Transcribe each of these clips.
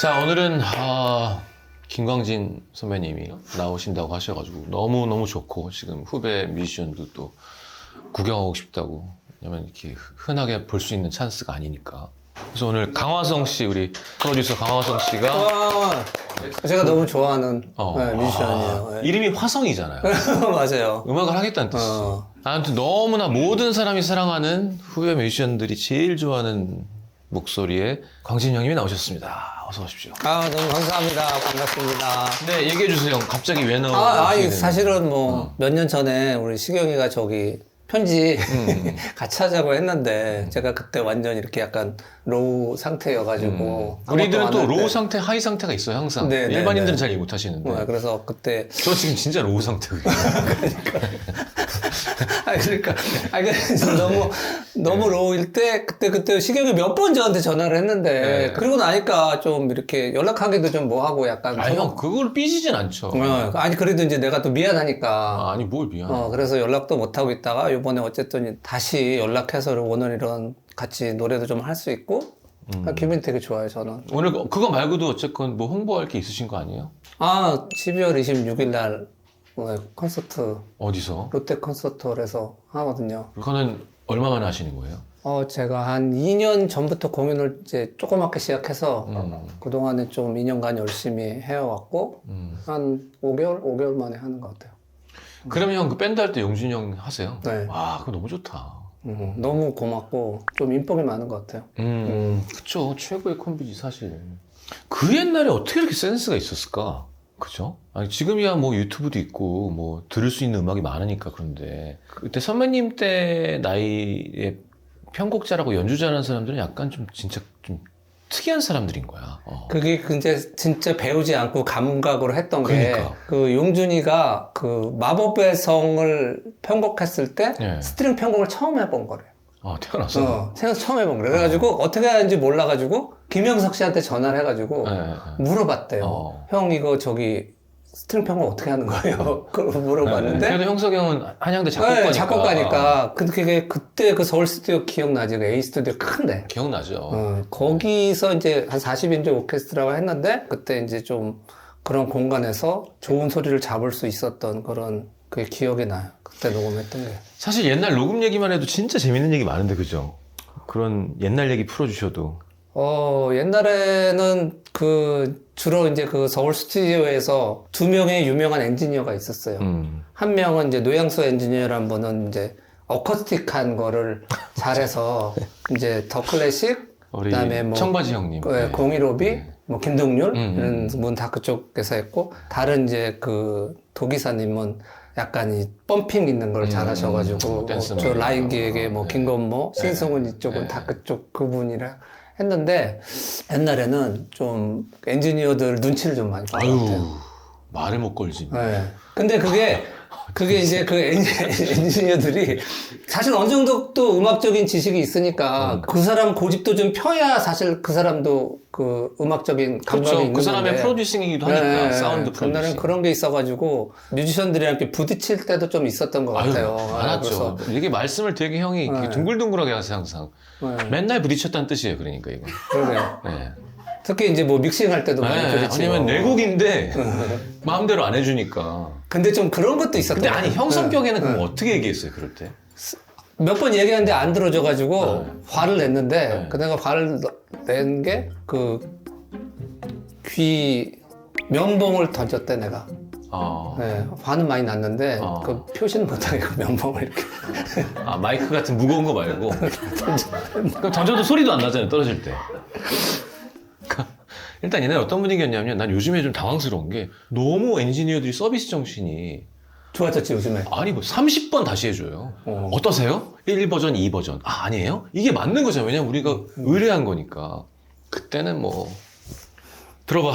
자, 오늘은 김광진 선배님이 나오신다고 하셔가지고 너무너무 좋고, 지금 후배 뮤지션도 또 구경하고 싶다고. 왜냐면 이렇게 흔하게 볼 수 있는 찬스가 아니니까. 그래서 오늘 강화성 씨, 우리 프로듀서 강화성 씨가 와, 제가 너무 좋아하는 뮤지션이에요. 네. 이름이 화성이잖아요. 맞아요. 음악을 하겠다는 뜻이죠. 아무튼 너무나 모든 사람이 사랑하는 후배 뮤지션들이 제일 좋아하는 목소리에 광진 형님이 나오셨습니다. 어서 오십시오. 너무 감사합니다. 반갑습니다. 네, 얘기해 주세요. 갑자기 왜 나오시게 아니, 됐는지. 사실은 뭐, 몇 년 전에 우리 시경이가 저기, 편지 같이 하자고 했는데, 제가 그때 완전 이렇게 약간 로우 상태여가지고. 우리들은 또 아무것도 안 로우 할 때. 상태, 하이 상태가 있어요, 항상. 네, 네, 일반인들은 네. 잘 이해 못 하시는데. 그래서 그때. 저 지금 진짜 로우 상태거든요. 그러니까 너무 로우일 때, 그때 시경이 몇 번 저한테 전화를 했는데, 네. 그러고 나니까 좀 이렇게 연락하기도 좀 뭐하고 약간. 아니, 형, 그걸 삐지진 않죠. 아니, 그래도 이제 내가 또 미안하니까. 아니, 뭘 미안. 그래서 연락도 못하고 있다가, 이번에 어쨌든 다시 연락해서 오늘 이런 같이 노래도 좀 할 수 있고, 기분이 되게 좋아요, 저는. 오늘 그거 말고도 어쨌건 뭐 홍보할 게 있으신 거 아니에요? 12월 26일 날, 콘서트, 어디서? 롯데 콘서트홀에서 하거든요. 그거는 얼마 만에 하시는 거예요? 제가 한 2년 전부터 공연을 이제 조그맣게 시작해서, 그동안에 좀 2년간 열심히 해왔고, 한 5개월 만에 하는 것 같아요. 그러면 형 그 밴드 할 때 용준이 형 하세요? 네. 와, 그거 너무 좋다. 너무 고맙고, 좀 인복이 많은 것 같아요. 그쵸. 최고의 콤비지, 사실. 그 옛날에 어떻게 이렇게 센스가 있었을까? 그죠? 아니, 지금이야 뭐 유튜브도 있고, 뭐 들을 수 있는 음악이 많으니까 그런데. 그때 선배님 때 나이에 편곡자라고 연주자라는 사람들은 약간 좀 진짜 좀 특이한 사람들인 거야. 그게 이제 진짜 배우지 않고 감각으로 했던 게, 그러니까. 그 용준이가 그 마법의 성을 편곡했을 때, 네. 스트링 편곡을 처음 해본 거래요. 태어나서. 생각 처음 해본 거래요. 그래가지고 어떻게 하는지 몰라가지고 김영석 씨한테 전화를 해가지고 네. 물어봤대요. 형 이거 저기 스트링 편곡 어떻게 하는 거예요? 그걸 물어봤는데. 그래도 형석이 형은 한양대 작곡가니까. 네, 작곡가니까. 근데 그때 그 서울 스튜디오 기억나지? 그 A 스튜디오 큰데. 기억나죠. 거기서 이제 한 40인조 오케스트라가 했는데 그때 이제 좀 그런 공간에서 좋은 소리를 잡을 수 있었던 그런 그 기억이 나요. 그때 녹음했던 게. 사실 옛날 녹음 얘기만 해도 진짜 재밌는 얘기 많은데, 그죠? 그런 옛날 얘기 풀어주셔도. 옛날에는 주로 이제 그 서울 스튜디오에서 2명의 유명한 엔지니어가 있었어요. 한 명은 이제 노양수 엔지니어라는 분은 이제 어쿠스틱한 거를 잘해서 이제 더 클래식, 그다음에 뭐 청바지 형님. 공일오비, 뭐 김동률 이런 분 다 그쪽에서 했고, 다른 이제 그 도기사님은 약간 이 펌핑 있는 걸 잘하셔가지고 저 라인기에게 뭐 김건모, 신승훈 이쪽은 다 그쪽 그분이라 했는데, 옛날에는 좀 엔지니어들 눈치를 좀 많이 본 것 같아요. 말을 못 걸지. 네. 근데 그게 이제 그 엔지니어들이 사실 어느 정도 또 음악적인 지식이 있으니까 그 사람 고집도 좀 펴야 사실 그 사람도 그 음악적인 감각이 그렇죠. 있는 그 사람의 건데. 프로듀싱이기도 하니까. 사운드 프로듀싱. 옛날엔 그런 게 있어가지고 뮤지션들이랑 이렇게 부딪힐 때도 좀 있었던 것 같아요. 많았죠. 이게 말씀을 되게 형이 이렇게 둥글둥글하게 하세요, 항상. 맨날 부딪혔다는 뜻이에요, 그러니까 이거. 그러게요. 네. 특히 이제 뭐 믹싱할 때도 많이 부딪히고. 아니면 내 곡인데 마음대로 안 해주니까. 근데 좀 그런 것도 있었던 근데 것 아니, 같아요. 형 성격에는 그럼 어떻게 얘기했어요, 그럴 때? 몇 번 얘기했는데 안 들어줘가지고 화를 냈는데, 그 내가 화를 낸 게 귀 면봉을 던졌대 내가. 네, 화는 많이 났는데 그 표시는 못하게 그 면봉을 이렇게. 마이크 같은 무거운 거 말고. 그럼 던져도 소리도 안 나잖아요, 떨어질 때. 일단 옛날에 어떤 분위기였냐면, 난 요즘에 좀 당황스러운 게 너무 엔지니어들이 서비스 정신이 좋아졌지 요즘에. 아니 뭐 30번 다시 해줘요. 어떠세요? 1버전, 2버전. 아니에요? 이게 맞는 거잖아요. 왜냐면 우리가 의뢰한 거니까. 그때는 뭐 들어봐.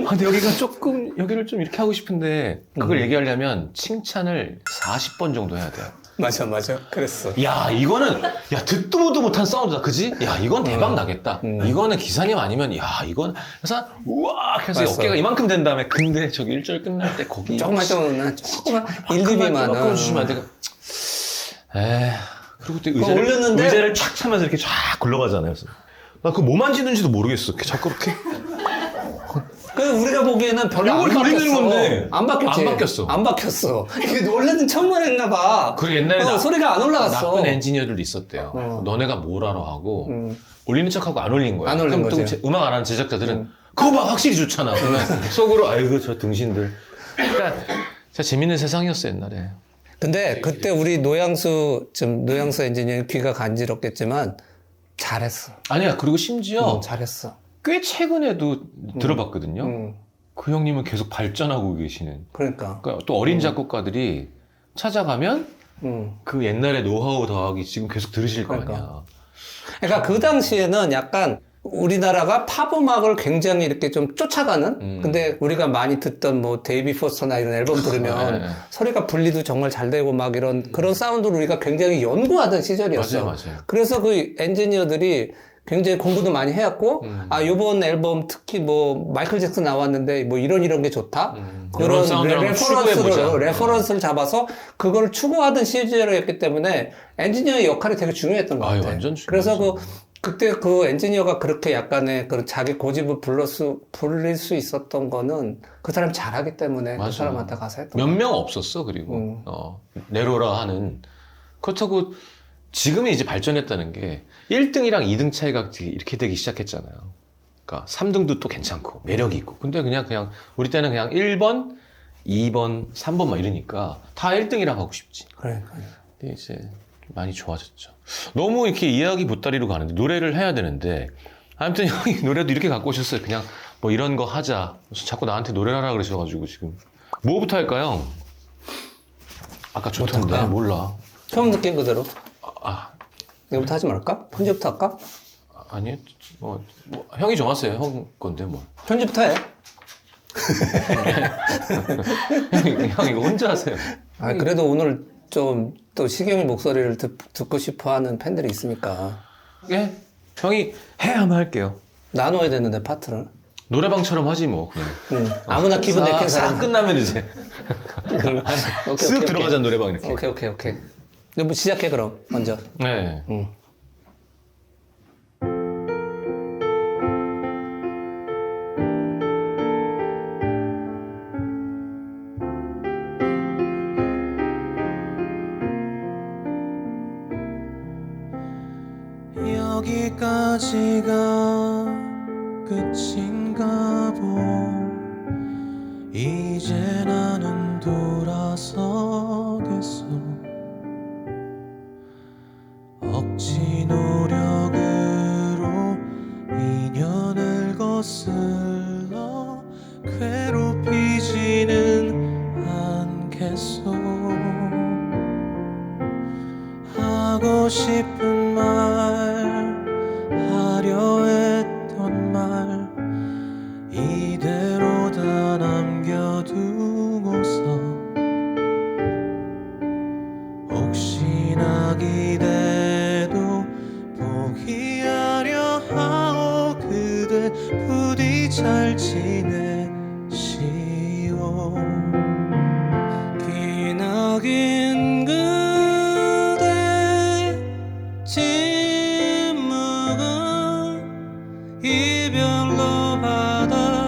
근데 여기를 좀 이렇게 하고 싶은데, 그걸 얘기하려면 칭찬을 40번 정도 해야 돼요. 맞아. 그랬어. 야, 이거는, 듣도 보도 못한 사운드다, 그지? 야, 이건 대박 나겠다. 이거는 기사님 아니면, 야, 이건, 그래서, 우와! 해서 맞어. 어깨가 이만큼 된 다음에, 근데 저기 1절 끝날 때 거기. 조금만 1, 2비만 조금 주시면 안 돼. 그리고 그때 그거 올렸는데 의자를 촥 차면서 이렇게 쫙 굴러가잖아요. 그래서 나 그거 뭐 만지는지도 모르겠어. 이렇게 자꾸 이렇게. 그 우리가 보기에는 별로 안 이걸 돌리는 바뀌었어. 건데. 안 바뀌었지. 안 바뀌었어. 안 바뀌었어. 이게 원래는 처음 했나 봐. 그 옛날에 소리가 안 올라갔어. 나쁜 엔지니어들도 있었대요. 너네가 뭘 알아 하고 올리는 척하고 안 올린 거야. 안 올린 그럼 거지. 또 음악 안 하는 제작자들은 그거 봐 확실히 좋잖아. 그러면 속으로 아이고 저 등신들. 그러니까 진짜 재밌는 세상이었어 옛날에. 근데 그때 우리 노양수 엔지니어는 귀가 간지럽겠지만 잘했어. 아니야 그리고 심지어 잘했어. 꽤 최근에도 들어봤거든요. 그 형님은 계속 발전하고 계시는. 그러니까 또 어린 작곡가들이 찾아가면 그 옛날의 노하우 더하기 지금 계속 들으실 거 아니야. 그러니까 그 당시에는 약간 우리나라가 팝 음악을 굉장히 이렇게 좀 쫓아가는? 근데 우리가 많이 듣던 뭐 데이비 포스터나 이런 앨범 들으면 네. 소리가 분리도 정말 잘 되고 막 이런 그런 사운드를 우리가 굉장히 연구하던 시절이었어요. 맞아요. 그래서 그 엔지니어들이 굉장히 공부도 많이 해왔고, 요번 앨범 특히 뭐 마이클 잭슨 나왔는데 뭐 이런 게 좋다? 그런 레퍼런스를 잡아서 그걸 추구하던 시절이었기 때문에 엔지니어의 역할이 되게 중요했던 것 같아요. 완전 그래서 그때 그 엔지니어가 그렇게 약간의 그 자기 고집을 불릴 수 있었던 거는 그 사람이 잘하기 때문에 맞아. 그 사람한테 가서 했던 몇 명 없었어 그리고 네로라 하는. 그렇다고 지금이 이제 발전했다는 게 1등이랑 2등 차이가 이렇게 되기 시작했잖아요. 그러니까 3등도 또 괜찮고 매력이 있고. 근데 그냥 우리 때는 그냥 1번, 2번, 3번 막 이러니까 다 1등이랑 하고 싶지. 그러니까요. 근데 이제 많이 좋아졌죠. 너무 이렇게 이야기 보따리로 가는데 노래를 해야 되는데 아무튼 형이 노래도 이렇게 갖고 오셨어요. 그냥 뭐 이런 거 하자. 무슨 자꾸 나한테 노래를 하라 그러셔가지고 지금 뭐부터 할까요? 아까 좋던데 몰라. 처음 느낀 그대로. 아 이거부터 하지 말까? 편집부터 할까? 아니 뭐 형이 정하세요. 형 건데 뭐. 편집부터 해. 형 이거 혼자 하세요. 그래도 오늘 좀 또 시경이 목소리를 듣고 싶어 하는 팬들이 있으니까. 예? 형이 해 하면 할게요. 나눠야 되는데, 파트를. 노래방처럼 하지 뭐 그냥. 아무나 기분 내킨 싹 사람. 끝나면 이제 쓱 들어가자 노래방 이렇게. 오케이. 뭐 시작해, 그럼, 먼저. 네. 여기까지가 끝인가 보. 이제 나는 돌아서겠어. 억지 노력으로 인연을 거슬러 괴롭히지는 않겠소. 하고 싶은 말 하려 했던 말 이대로 다 남겨두고서 혹시나 기대도 포기하려 하오. 그대 부디 잘 지내시오. 기나긴 그대 침묵은 이별로 받아두겠소.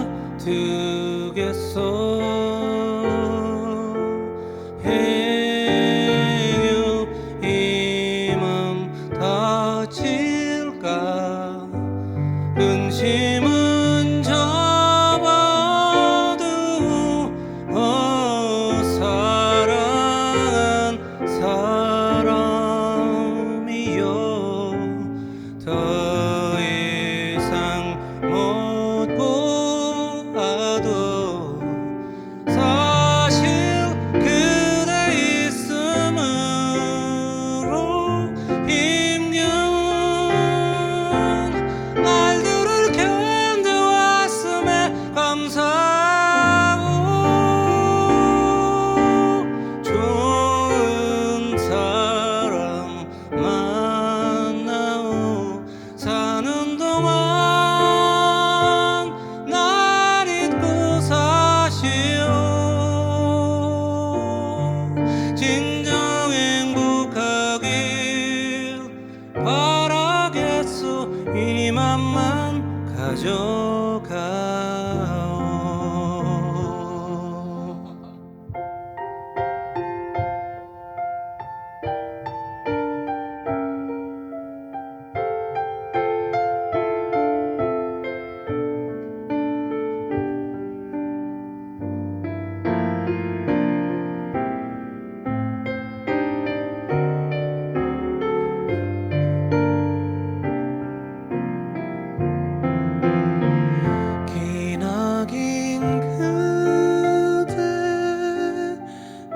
행여 이 맘 다칠까. 근심은 접어두 사랑한 사람이여. 더 이상 못 보아 이 맘만 가져가오. 기나긴 그대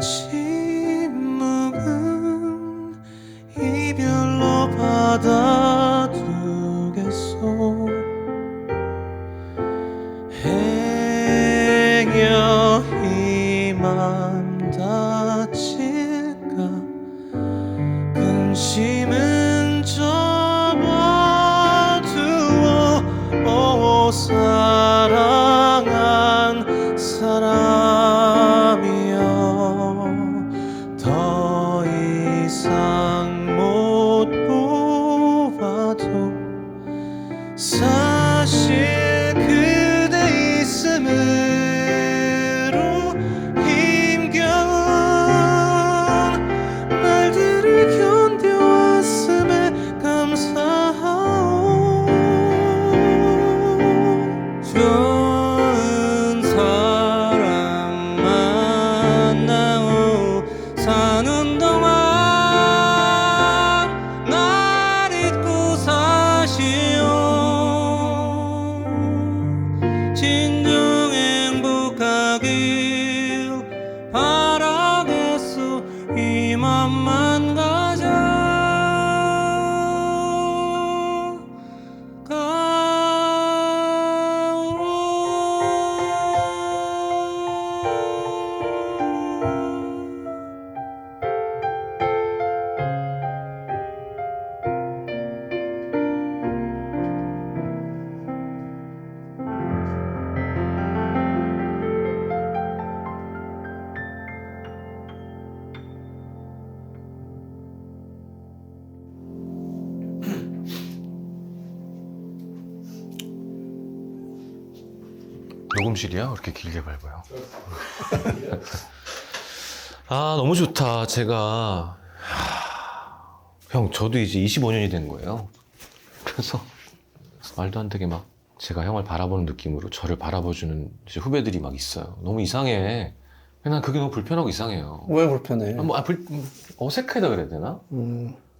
침묵은 이별로 받아두겠소. 행여 이맘 다칠까 근심은 접어두어. 오 사랑한 사람이여 더 이상 못 보아도 사실 그대 있음으로 힘겨운 날들을 견뎌왔음에 감사하오. 좋은 사람 만나고 사는 동안 날 잊고 사시오. 진정 행복하길 바라겠소. 이 맘만 녹음실이야? 그렇게 길게 밟아요. 아, 너무 좋다. 제가 형, 저도 이제 25년이 된 거예요. 그래서 말도 안 되게 막 제가 형을 바라보는 느낌으로 저를 바라봐주는 이제 후배들이 막 있어요. 너무 이상해. 난 그게 너무 불편하고 이상해요. 왜 불편해? 어색하다 그래야 되나?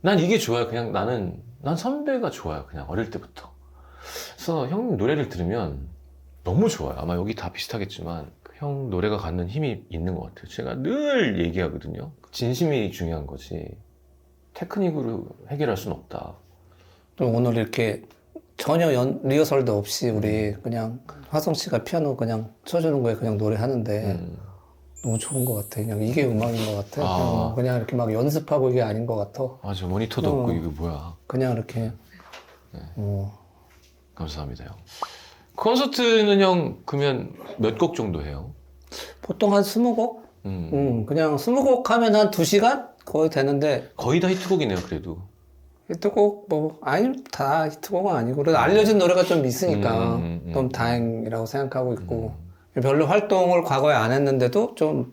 난 이게 좋아요. 그냥 난 선배가 좋아요. 그냥 어릴 때부터. 그래서 형 노래를 들으면 너무 좋아요. 아마 여기 다 비슷하겠지만 형 노래가 갖는 힘이 있는 것 같아요. 제가 늘 얘기하거든요. 진심이 중요한 거지 테크닉으로 해결할 수는 없다. 또 오늘 이렇게 전혀 리허설도 없이 우리 그냥 화성 씨가 피아노 그냥 쳐주는 거에 그냥 노래하는데 너무 좋은 것 같아. 그냥 이게 음악인 것 같아. 그냥 이렇게 막 연습하고 이게 아닌 것 같아. 맞아, 모니터도 없고 이게 뭐야. 그냥 이렇게. 네. 감사합니다, 형. 콘서트는 형 그러면 몇 곡 정도 해요? 보통 한 20곡? 그냥 20곡 하면 한 2시간? 거의 되는데. 거의 다 히트곡이네요, 그래도. 히트곡, 다 히트곡은 아니고. 그래도 알려진 노래가 좀 있으니까 좀 다행이라고 생각하고 있고. 별로 활동을 과거에 안 했는데도 좀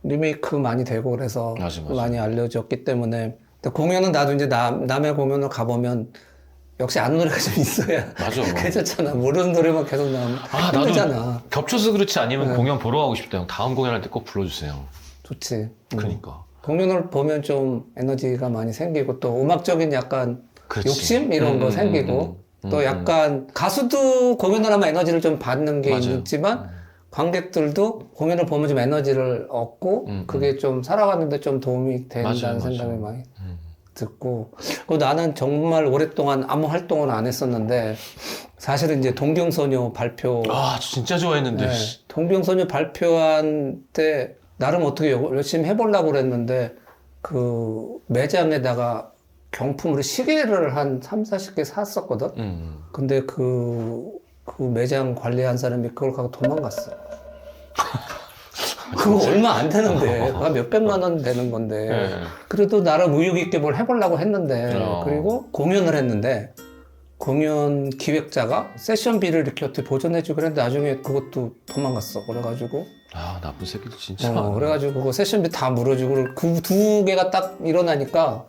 리메이크 많이 되고 그래서 맞아. 많이 알려졌기 때문에. 근데 공연은 나도 이제 남의 공연을 가보면 역시 아는 노래가 좀 있어야 맞아. 괜찮잖아. 모르는 노래만 계속 나오면 힘들잖아. 나도 겹쳐서 그렇지 않으면 공연 보러 가고 싶다. 형 다음 공연할 때 꼭 불러주세요. 좋지. 그러니까. 공연을 보면 좀 에너지가 많이 생기고 또 음악적인 약간 그렇지. 욕심 이런 거 생기고 또 약간 가수도 공연을 하면 에너지를 좀 받는 게 맞아요. 있지만 관객들도 공연을 보면 좀 에너지를 얻고 그게 좀 살아가는데 좀 도움이 된다는 생각이 많이 듣고. 그리고 나는 정말 오랫동안 아무 활동을 안 했었는데 사실은 이제 동경소녀 발표 진짜 좋아했는데. 네, 동경소녀 발표한 때 나름 어떻게 열심히 해보려고 그랬는데 그 매장에다가 경품으로 시계를 한 3, 40개 샀었거든. 근데 그 매장 관리한 사람이 그걸 갖고 도망갔어. 그거 얼마 안 되는데, 그거 몇백만 원 되는 건데. 네. 그래도 나름 의욕 있게 뭘 해보려고 했는데, 그리고 공연을 했는데, 공연 기획자가 세션비를 이렇게 어떻게 보존해주고 그랬는데 나중에 그것도 도망갔어. 그래가지고 아, 나쁜 새끼들 진짜 많아. 그래가지고 그 세션비 다 물어주고 그 두 개가 딱 일어나니까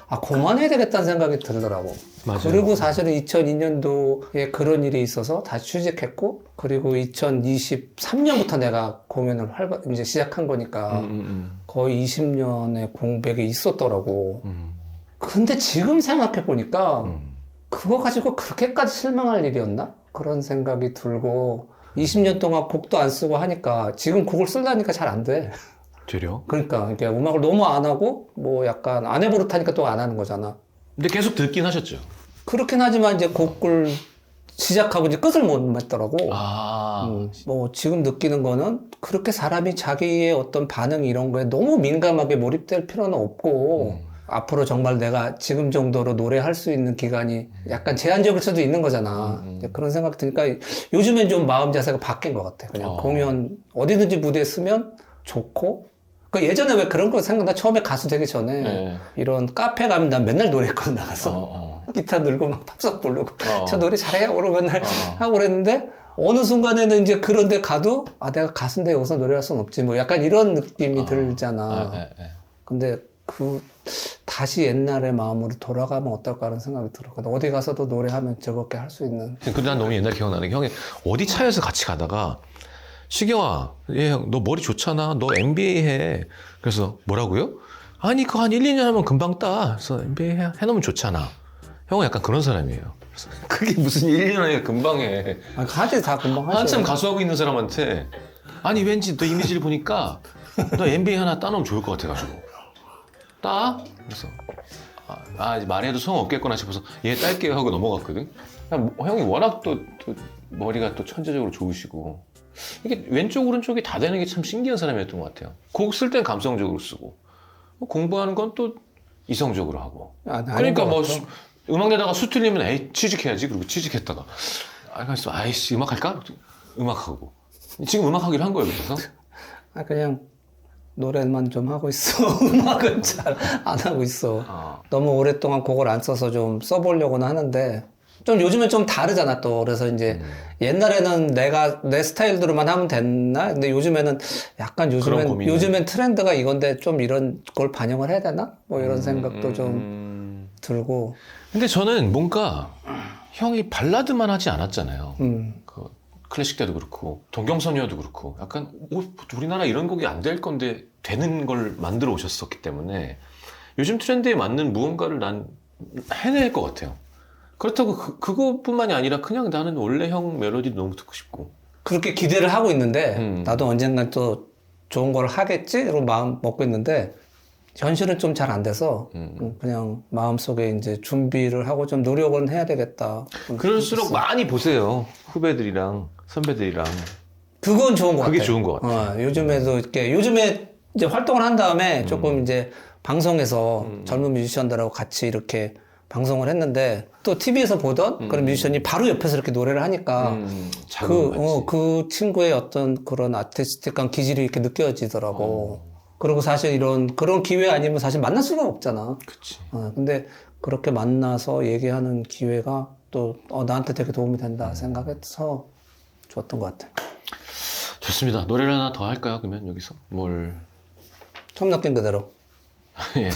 아 그만해야 되겠다는 생각이 들더라고. 맞아요. 그리고 사실은 2002년도에 그런 일이 있어서 다시 취직했고 그리고 2023년부터 내가 공연을 이제 시작한 거니까 거의 20년의 공백이 있었더라고. 근데 지금 생각해 보니까 그거 가지고 그렇게까지 실망할 일이었나? 그런 생각이 들고 20년 동안 곡도 안 쓰고 하니까 지금 곡을 쓰려니까 잘 안 돼. 되려? 그러니까 이게 음악을 너무 안 하고 뭐 약간 안 해버릇하니까 또 안 하는 거잖아. 근데 계속 듣긴 하셨죠? 그렇긴 하지만 이제 곡을 시작하고 이제 끝을 못 맺더라고. 뭐 지금 느끼는 거는 그렇게 사람이 자기의 어떤 반응 이런 거에 너무 민감하게 몰입될 필요는 없고 앞으로 정말 내가 지금 정도로 노래할 수 있는 기간이 약간 제한적일 수도 있는 거잖아. 그런 생각이 드니까 요즘엔 좀 마음 자세가 바뀐 것 같아. 그냥 공연 어디든지 무대에 쓰면 좋고 그 예전에 왜 그런 거 생각나? 처음에 가수 되기 전에 네. 이런 카페 가면 난 맨날 노래했거든 나가서 기타 들고 막 팝송 부르고 저 노래 잘해 그러고 맨날 하고 그랬는데 어느 순간에는 이제 그런 데 가도 아 내가 가수인데 여기서 노래할 순 없지 뭐 약간 이런 느낌이 들잖아. 근데 그 다시 옛날의 마음으로 돌아가면 어떨까 하는 생각이 들어. 어디 가서도 노래하면 즐겁게 할 수 있는. 근데 난 너무 옛날 기억나는 게 형이 어디 차에서 같이 가다가 시경아, 너 머리 좋잖아. 너 MBA 해. 그래서 뭐라고요? 아니 그거 한 1, 2년 하면 금방 따. 그래서 MBA 해놓으면 좋잖아. 형은 약간 그런 사람이에요. 그래서 그게 무슨 1, 2년 안에 금방 해. 하지 다 금방 하지. 한참 가수하고 있는 사람한테 아니 왠지 너 이미지를 보니까 너 MBA 하나 따놓으면 좋을 것 같아가지고 따? 그래서 말해도 소용 없겠구나 싶어서 얘 딸게요 하고 넘어갔거든. 형이 워낙 또 머리가 또 천재적으로 좋으시고 이게 왼쪽 오른쪽이 다 되는 게 참 신기한 사람이었던 것 같아요. 곡 쓸 땐 감성적으로 쓰고 뭐 공부하는 건 또 이성적으로 하고. 그러니까 뭐 음악 내다가 수 틀리면 에이 취직해야지. 그리고 취직했다가 그래서 아이씨 음악 할까? 음악하고 지금 음악하기로 한 거예요. 그래서 그냥 노래만 좀 하고 있어. 음악은 잘 안 하고 있어. 너무 오랫동안 곡을 안 써서 좀 써보려고는 하는데 좀 요즘엔 좀 다르잖아 또. 그래서 이제 옛날에는 내가 내 스타일대로만 하면 됐나? 근데 요즘에는 약간 요즘엔 트렌드가 이건데 좀 이런 걸 반영을 해야 되나? 뭐 이런 생각도 좀 들고. 근데 저는 뭔가 형이 발라드만 하지 않았잖아요. 그 클래식 때도 그렇고 동경선녀도 그렇고 약간 우리나라 이런 곡이 안 될 건데 되는 걸 만들어 오셨었기 때문에 요즘 트렌드에 맞는 무언가를 난 해낼 것 같아요. 그렇다고 그것뿐만이 아니라 그냥 나는 원래 형 멜로디도 너무 듣고 싶고 그렇게 기대를 하고 있는데 나도 언젠간 또 좋은 걸 하겠지? 이러고 마음 먹고 있는데 현실은 좀 잘 안 돼서 그냥 마음속에 이제 준비를 하고 좀 노력은 해야 되겠다. 그럴수록 많이 보세요. 후배들이랑 선배들이랑. 그건 좋은 것 같아요. 그게 좋은 것 같아요. 요즘에도 이렇게 요즘에 이제 활동을 한 다음에 조금 이제 방송에서 젊은 뮤지션들하고 같이 이렇게 방송을 했는데 또 TV에서 보던 그런 뮤지션이 바로 옆에서 이렇게 노래를 하니까 그 친구의 어떤 그런 아티스틱한 기질이 이렇게 느껴지더라고. 그리고 사실 그런 기회 아니면 사실 만날 수가 없잖아. 그치. 근데 그렇게 만나서 얘기하는 기회가 또 나한테 되게 도움이 된다 생각해서 좋았던 것 같아. 좋습니다. 노래를 하나 더 할까요? 그러면 여기서 뭘? 처음 느낀 그대로. 예.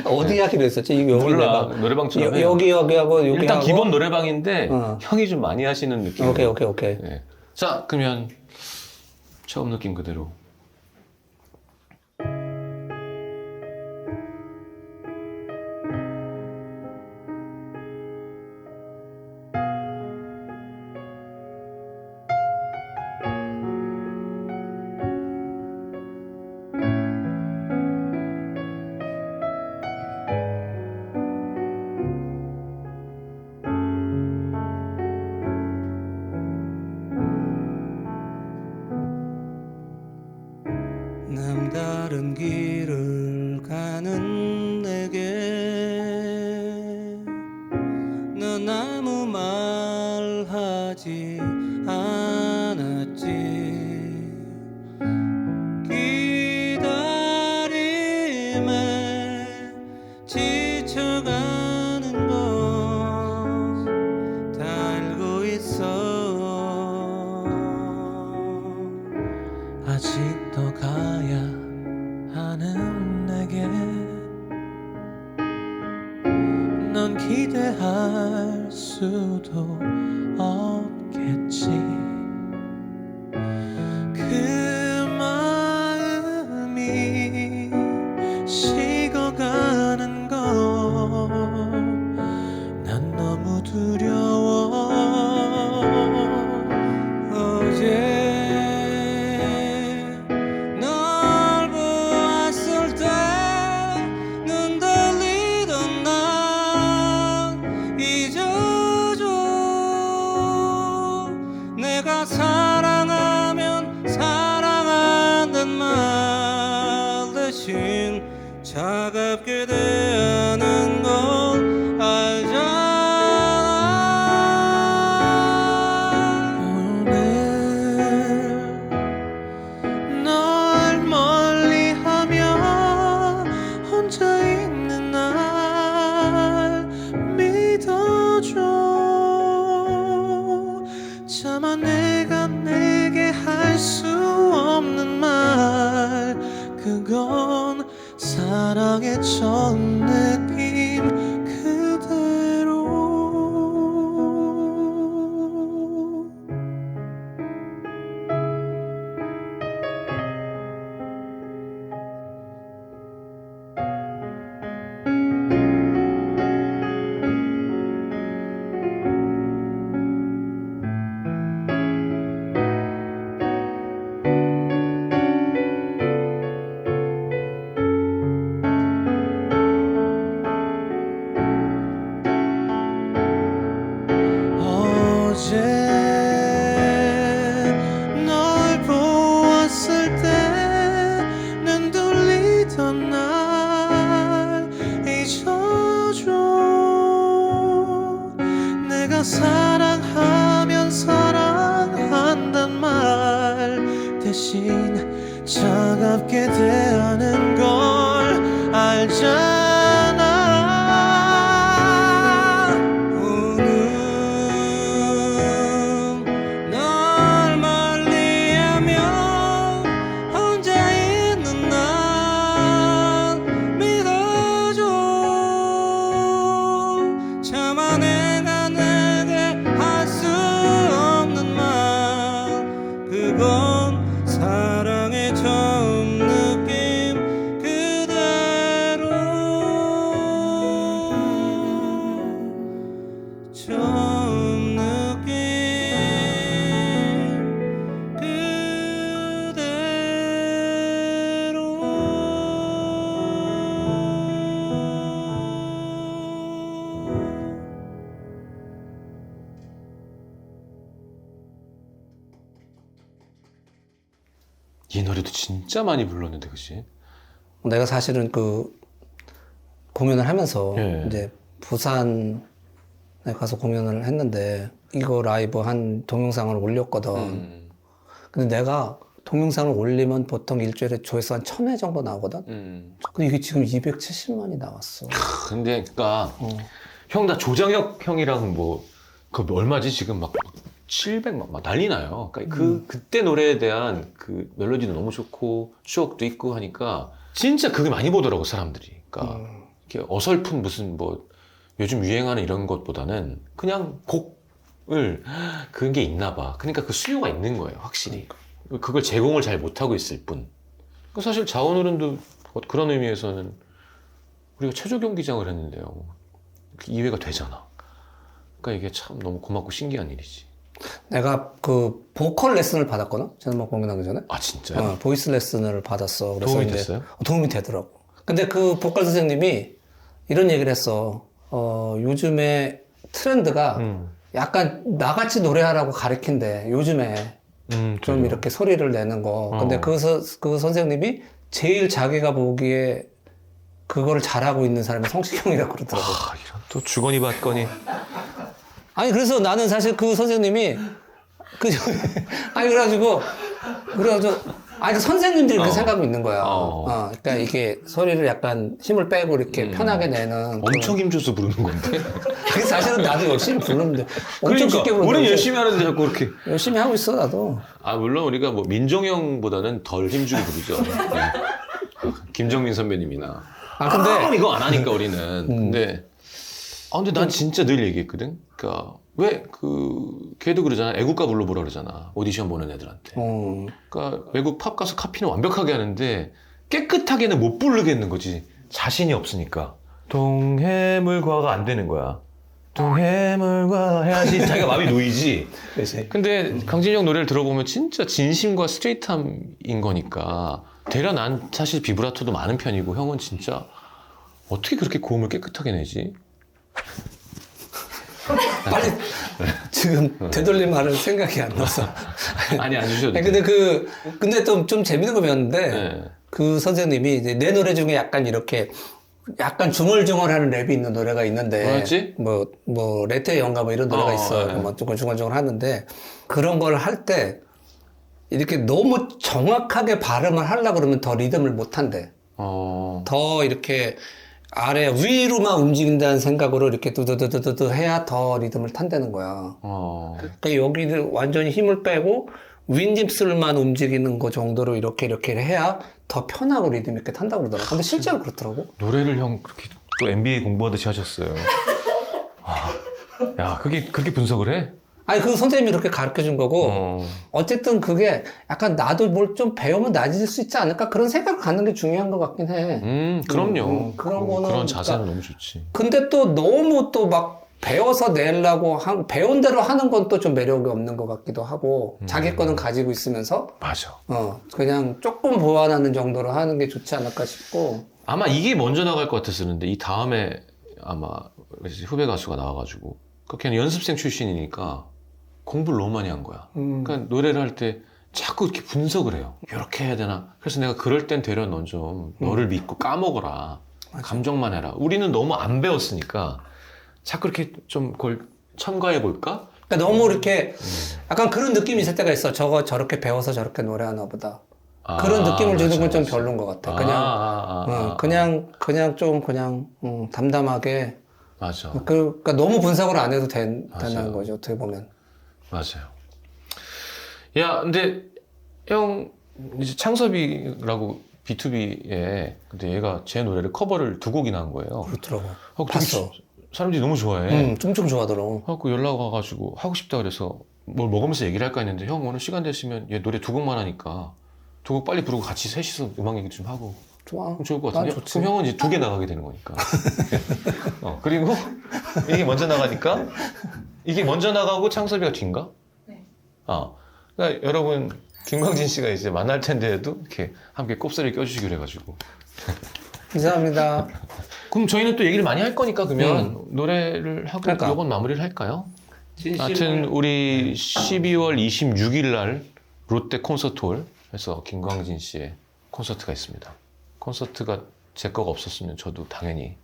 어디 하기로 했었지? 이거 몰라. 노래방처럼 여기하고 여기 일단 하고. 기본 노래방인데 형이 좀 많이 하시는 느낌. 오케이. 예. 자, 그러면 처음 느낀 그대로. 남다른 길을 가는 내게 넌 아무 말 하지 않았지. 기다림에 지쳐가는 넌 기대할 수도 없겠지. 그 마음이 식어가는 건 난 너무 두려워. 어제 널 보았을 때 눈 돌리던 난 잊어줘. 내가 사랑하면 사랑한단 말 대신 차갑게 대하는 걸 알잖아. 오늘 널 멀리하며 혼자 있는 날 믿어줘. 차마 내가 내게 할 수 없는 말, 그건 사랑의 첫 느낌 그대로. 어제 널 보았을 때 눈 돌리던 날 잊어줘. 내가 사랑하면 사랑한단 말 대신 차갑게 대하는 걸 알잖아. 널 멀리하며 혼자 있는 날 믿어줘. 차마 내가 내게 할 수 없는 말, 그건 사랑의 처음 느낌 그대로. 처음 느낌 그대로. 이 노래도 진짜 많이 불렀는데, 그치? 내가 사실은 그 공연을 하면서 예. 이제 부산에 가서 공연을 했는데 이거 라이브 한 동영상을 올렸거든. 근데 내가 동영상을 올리면 보통 일주일에 조회수 한 1000회 정도 나오거든. 근데 이게 지금 270만이 나왔어. 근데, 그니까, 형, 나 조장혁 형이랑 뭐, 그 얼마지? 지금 막 700만, 막 난리 나요. 그러니까 그때 노래에 대한 그 멜로디도 너무 좋고, 추억도 있고 하니까, 진짜 그게 많이 보더라고, 사람들이. 그러니까, 이렇게 어설픈 무슨 뭐, 요즘 유행하는 이런 것보다는 그냥 곡을, 그런 게 있나 봐. 그러니까 그 수요가 있는 거예요, 확실히. 그걸 제공을 잘 못하고 있을 뿐. 사실 자원어른도 그런 의미에서는 우리가 최저 경기장을 했는데요. 2회가 되잖아. 그러니까 이게 참 너무 고맙고 신기한 일이지. 내가 그 보컬 레슨을 받았거든? 지난번 공연하기 전에. 아, 진짜요? 보이스 레슨을 받았어. 그래서 도움이 이제 됐어요? 도움이 되더라고. 근데 그 보컬 선생님이 이런 얘기를 했어. 요즘에 트렌드가 약간 나같이 노래하라고 가르친대. 요즘에 좀 이렇게 소리를 내는 거. 근데 그 선생님이 제일 자기가 보기에 그거를 잘하고 있는 사람이 성시경이라고 그러더라고. 아, 이런 또 주거니 받거니. 아니, 그래서 나는 사실 그 선생님이, 아니, 그래가지고, 아니, 선생님들이 그렇게 생각하고 있는 거야. 그러니까 이게 소리를 약간 힘을 빼고 이렇게 편하게 내는. 엄청 힘줘서 부르는 건데. 그게 사실은 나도 열심히 부르는데. 엄청 쉽게 부르는데. 우리는 열심히 하는데 자꾸 그렇게. 열심히 하고 있어, 나도. 아, 물론 우리가 뭐 민종형보다는 덜 힘주고 부르죠. 네. 김정민 선배님이나. 근데. 이거 안 하니까 우리는. 근데 근데 난 진짜 늘 얘기했거든. 그러니까 왜 걔도 그러잖아. 애국가 불러보라 그러잖아. 오디션 보는 애들한테. 그러니까 외국 팝 가수 카피는 완벽하게 하는데 깨끗하게는 못 부르겠는 거지. 자신이 없으니까. 동해물과가 안 되는 거야. 동해물과 해야지 자기가 마음이 놓이지. 그렇지. 근데 강진영 노래를 들어보면 진짜 진심과 스트레이트함인 거니까. 대려 난 사실 비브라토도 많은 편이고 형은 진짜 어떻게 그렇게 고음을 깨끗하게 내지? 빨리 지금 되돌림 하는 생각이 안 나서. 아니 안 주셔도 돼. 근데 좀 재밌는 거 배웠는데 네. 그 선생님이 이제 내 노래 중에 약간 이렇게 약간 중얼중얼하는 랩이 있는 노래가 있는데 뭐였지? 뭐 레트의 영가 뭐 이런 노래가 있어. 네. 뭐 조금 중얼중얼 하는데 그런 걸 할 때 이렇게 너무 정확하게 발음을 하려고 그러면 더 리듬을 못 한대. 더 이렇게 아래 위로만 움직인다는 생각으로 이렇게 두두두두두 해야 더 리듬을 탄다는 거야. 그러니까 여기를 완전히 힘을 빼고 윈집슬만 움직이는 거 정도로 이렇게 해야 더 편하고 리듬 있게 탄다고 그러더라고. 근데 실제로 그렇더라고. 노래를 형 그렇게 또 MBA 공부하듯이 하셨어요. 야, 그렇게 분석을 해? 아니, 그 선생님이 이렇게 가르쳐 준 거고, 어쨌든 그게 약간 나도 뭘 좀 배우면 나아질 수 있지 않을까? 그런 생각을 갖는 게 중요한 것 같긴 해. 그럼요. 그런 자세는 그러니까, 너무 좋지. 근데 또 너무 또 막 배워서 내려고, 배운 대로 하는 건 또 좀 매력이 없는 것 같기도 하고, 자기 거는 가지고 있으면서, 맞아. 그냥 조금 보완하는 정도로 하는 게 좋지 않을까 싶고. 아마 이게 먼저 나갈 것 같았었는데, 이 다음에 아마 후배 가수가 나와가지고, 걔는 연습생 출신이니까 공부를 너무 많이 한 거야. 그러니까 노래를 할 때 자꾸 이렇게 분석을 해요. 이렇게 해야 되나? 그래서 내가 그럴 땐 되려 넌 좀 너를 믿고 까먹어라. 맞아. 감정만 해라. 우리는 너무 안 배웠으니까 자꾸 이렇게 좀 그걸 첨가해 볼까? 그러니까 너무 이렇게 약간 그런 느낌이 있을 때가 있어. 저거 저렇게 배워서 저렇게 노래하나 보다. 그런 느낌을 주는 건 좀 별론 것 같아. 그냥 좀 담담하게. 맞아. 그러니까 너무 분석을 안 해도 된다는 맞아요. 거죠. 어떻게 보면. 맞아요. 야, 근데 형 이제 창섭이라고 B2B에 근데 얘가 제 노래를 커버를 2곡이나 한 거예요. 그렇더라고. 봤어. 사람들이 너무 좋아해. 쭝쭝 좋아하더라고. 그래갖고 연락 와가지고 하고 싶다 그래서 뭘 먹으면서 얘기를 할까 했는데 형 오늘 시간 되시면 얘 노래 2곡만 하니까 2곡 빨리 부르고 같이 셋이서 음악 얘기 좀 하고 좋아. 그럼 좋을 것 같은데. 좋지. 그럼 형은 이제 2개 나가게 되는 거니까. 그리고 이게 먼저 나가니까 이게 먼저 나가고 창섭이가 뒤인가? 네. 그러니까 여러분 김광진 씨가 이제 만날 텐데도 이렇게 함께 꼽사리 껴주시기로 해가지고. 감사합니다. 그럼 저희는 또 얘기를 많이 할 거니까 그러면 노래를 하고 그러니까. 이건 마무리를 할까요? 하여튼 우리 12월 26일 날 롯데 콘서트홀에서 김광진 씨의 콘서트가 있습니다. 콘서트가 제 거가 없었으면 저도 당연히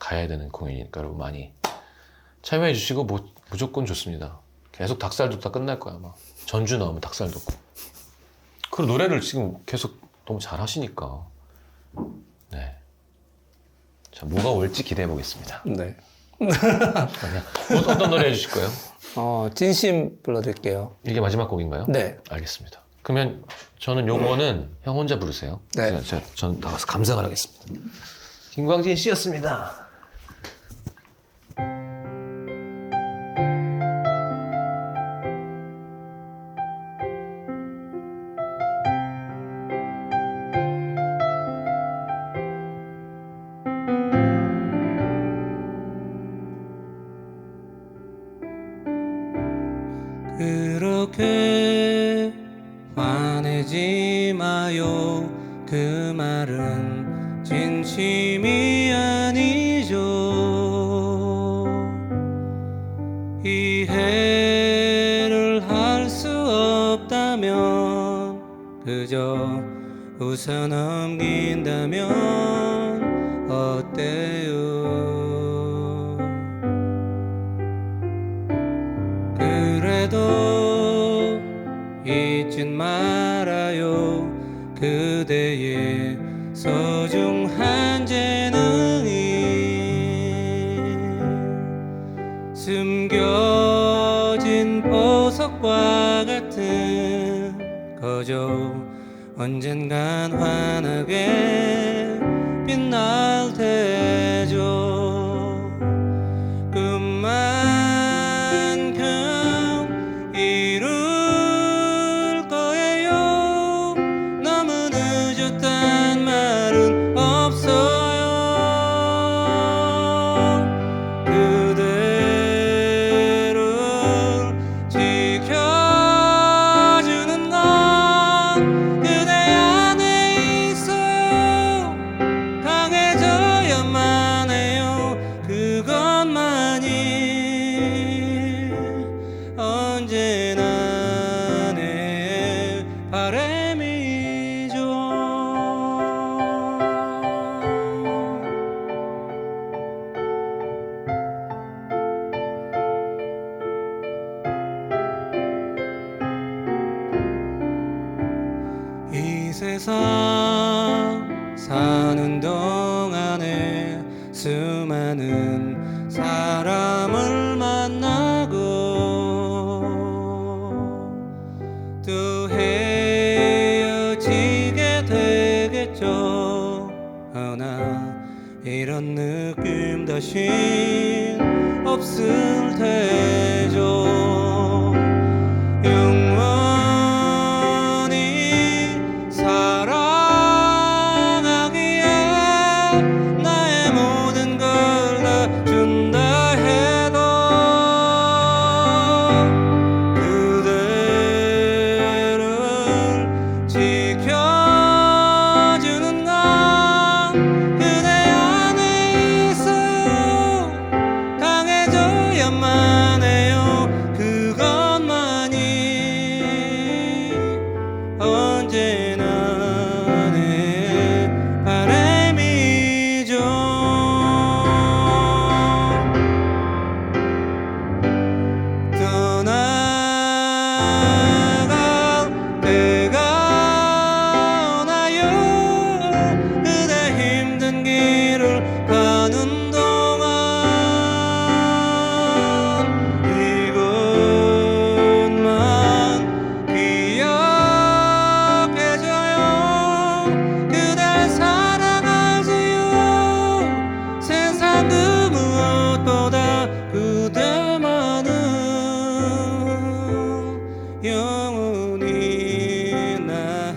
가야 되는 공연이니까 여러분 많이 참여해 주시고 무조건 좋습니다. 계속 닭살 돋다 끝날 거야 아마. 전주 나오면 닭살 돋고. 그리고 노래를 지금 계속 너무 잘 하시니까. 네. 자, 뭐가 올지 기대해 보겠습니다. 네. 어떤 노래 해주실 거예요? 진심 불러드릴게요. 이게 마지막 곡인가요? 네. 알겠습니다. 그러면 저는 요거는 형 혼자 부르세요. 네. 전 나가서 감상을 하겠습니다. 김광진 씨였습니다. 그렇게 화내지 마요. 그 말은 진심이 아니죠. 이해를 할 수 없다면 그저 웃어 넘긴다면 어때요? 그래도 잊진 말아요. 그대의 소중한 재능이 숨겨진 보석과 같은 거죠. 언젠간 환하게 빛날 테죠. 항상 사는 동안에 수많은 사람을 만나고 또 헤어지게 되겠죠. 허나 이런 느낌 다시 없을 테죠. 영원히 사랑하기에 나의 모든 걸 다 준다 해도 그대를 지켜주는 건 그대 안에 있어요. 강해져야만 해요. 그것만이 언제나 내 바람이죠. 떠나갈 때가 오나요. 그대 힘든 길을 가는 동안 이것만 기억해줘요. 그댈 사랑하지요. 세상 그 무엇보다 그대만은 영원히 나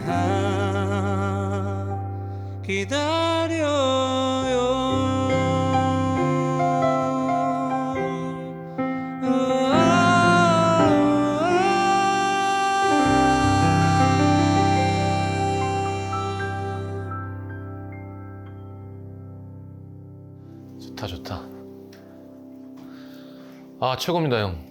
좋다 좋다. 아 최고입니다 형.